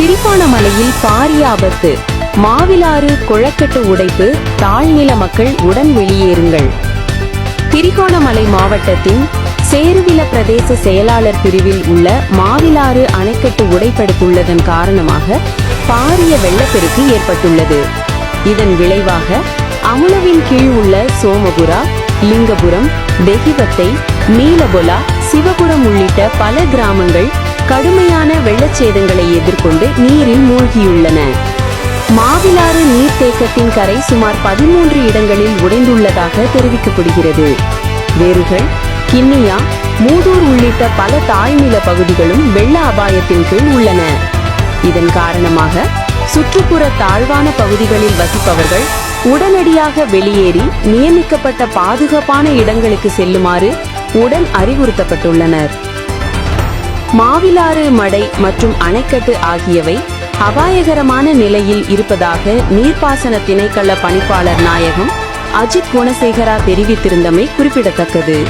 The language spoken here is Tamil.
திரிகோணமலையில் பாரிய ஆபத்து. மாவிலாறு குளக்கட்டு உடைப்பு. தாழ்நில மக்கள் உடன் வெளியேறுங்கள். திரிகோணமலை மாவட்டத்தின் சேருவில பிரதேச செயலாளர் பிரிவில் உள்ள மாவிலாறு அணைக்கட்டு உடைப்படுத்துள்ளதன் காரணமாக பாரிய வெள்ளப்பெருக்கு ஏற்பட்டுள்ளது. இதன் விளைவாக அமுலவின் கீழ் உள்ள சோமபுரா, லிங்கபுரம், தெஹிவத்தை, நீலபொலா, சிவபுரம் உள்ளிட்ட பல கிராமங்கள் கடுமையான வெள்ளச்சேதங்களை எதிர்கொண்டு நீரில் மூழ்கியுள்ளன. மாவிலாறு நீர்த்தேக்கத்தின் கரை சுமார் 13 இடங்களில் உடைந்துள்ளதாக தெரிவிக்கப்படுகிறது. வேறுகள், கிண்ணியா, மூதூர் உள்ளிட்ட பல தாழ்நில பகுதிகளும் வெள்ள அபாயத்தின் கீழ் உள்ளன. இதன் காரணமாக சுற்றுப்புற தாழ்வான பகுதிகளில் வசிப்பவர்கள் உடனடியாக வெளியேறி நியமிக்கப்பட்ட பாதுகாப்பான இடங்களுக்கு செல்லுமாறு உடன் அறிவுறுத்தப்பட்டுள்ளனர். மாவிலாறு மடை மற்றும் அணைக்கட்டு ஆகியவை அபாயகரமான நிலையில் இருப்பதாக நீர்ப்பாசன திணைக்கள பணிப்பாளர் நாயகம் அஜித் குணசேகரா தெரிவித்திருந்தமை குறிப்பிடத்தக்கது.